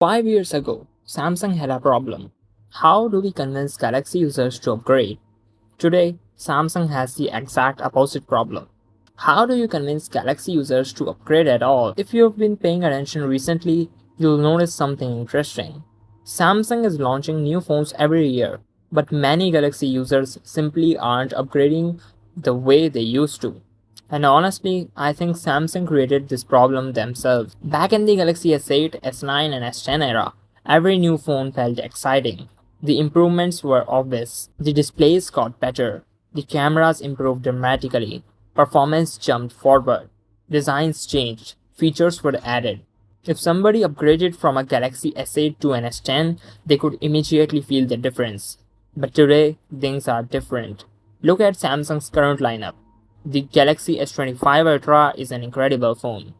5 years ago, Samsung had a problem. How do we convince Galaxy users to upgrade? Today, Samsung has the exact opposite problem. How do you convince Galaxy users to upgrade at all? If you've been paying attention recently, you'll notice something interesting. Samsung is launching new phones every year, but many Galaxy users simply aren't upgrading the way they used to. And honestly, I think Samsung created this problem themselves. Back in the Galaxy S8, S9, and S10 era, every new phone felt exciting. The improvements were obvious. The displays got better, the cameras improved dramatically, performance jumped forward, designs changed, features were added. If somebody upgraded from a Galaxy S8 to an S10, they could immediately feel the difference. But today, things are different. Look at Samsung's current lineup. The Galaxy S25 Ultra is an incredible phone.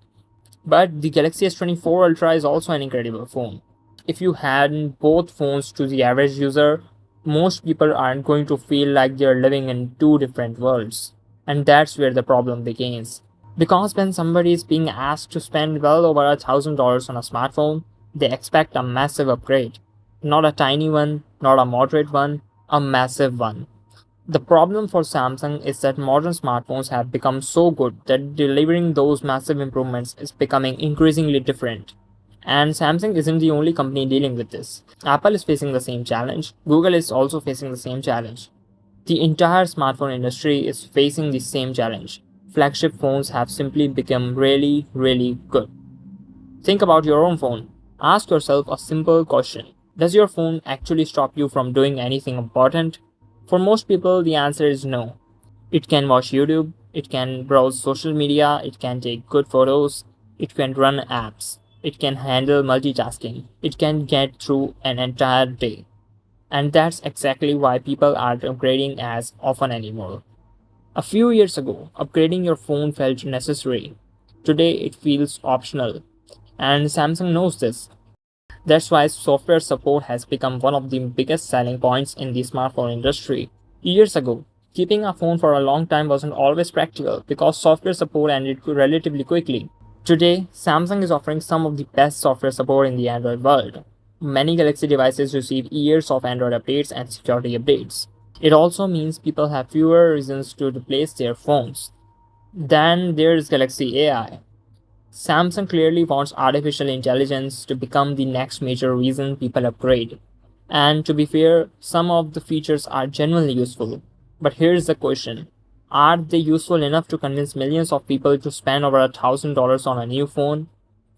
But the Galaxy S24 Ultra is also an incredible phone. If you hand both phones to the average user, most people aren't going to feel like they're living in two different worlds. And that's where the problem begins. Because when somebody is being asked to spend well over $1,000 on a smartphone, they expect a massive upgrade. Not a tiny one, not a moderate one, a massive one. The problem for Samsung is that modern smartphones have become so good that delivering those massive improvements is becoming increasingly different. And Samsung isn't the only company dealing with this. Apple is facing the same challenge. Google is also facing the same challenge. The entire smartphone industry is facing the same challenge. Flagship phones have simply become really, really good. Think about your own phone. Ask yourself a simple question. Does your phone actually stop you from doing anything important? For most people, the answer is no. It can watch YouTube, it can browse social media, it can take good photos, it can run apps, it can handle multitasking, it can get through an entire day. And that's exactly why people aren't upgrading as often anymore. A few years ago, upgrading your phone felt necessary. Today, it feels optional. And Samsung knows this. That's why software support has become one of the biggest selling points in the smartphone industry. Years ago, keeping a phone for a long time wasn't always practical because software support ended relatively quickly. Today, Samsung is offering some of the best software support in the Android world. Many Galaxy devices receive years of Android updates and security updates. It also means people have fewer reasons to replace their phones. Then there's Galaxy AI. Samsung clearly wants artificial intelligence to become the next major reason people upgrade. And to be fair, some of the features are genuinely useful. But here's the question. Are they useful enough to convince millions of people to spend over $1,000 on a new phone?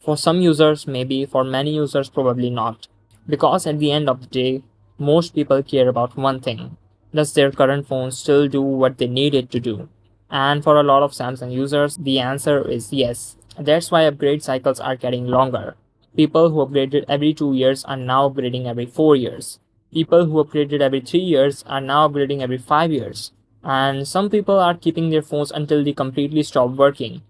For some users, maybe. For many users, probably not. Because at the end of the day, most people care about one thing. Does their current phone still do what they need it to do? And for a lot of Samsung users, the answer is yes. That's why upgrade cycles are getting longer. People who upgraded every 2 years are now upgrading every 4 years. People who upgraded every 3 years are now upgrading every 5 years. And some people are keeping their phones until they completely stop working.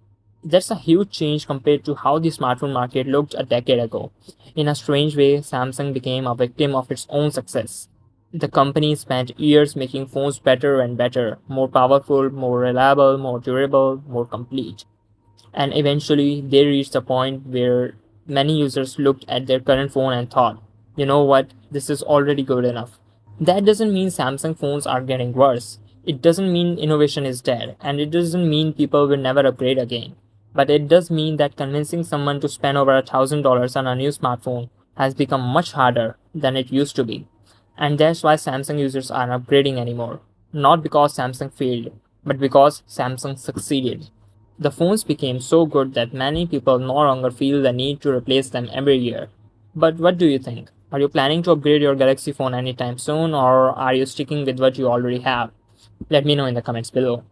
That's a huge change compared to how the smartphone market looked a decade ago. In a strange way, Samsung became a victim of its own success. The company spent years making phones better and better, more powerful, more reliable, more durable, more complete. And eventually, they reached a point where many users looked at their current phone and thought, you know what, this is already good enough. That doesn't mean Samsung phones are getting worse. It doesn't mean innovation is dead, and it doesn't mean people will never upgrade again. But it does mean that convincing someone to spend over $1,000 on a new smartphone has become much harder than it used to be. And that's why Samsung users aren't upgrading anymore. Not because Samsung failed, but because Samsung succeeded. The phones became so good that many people no longer feel the need to replace them every year. But what do you think? Are you planning to upgrade your Galaxy phone anytime soon, or are you sticking with what you already have? Let me know in the comments below.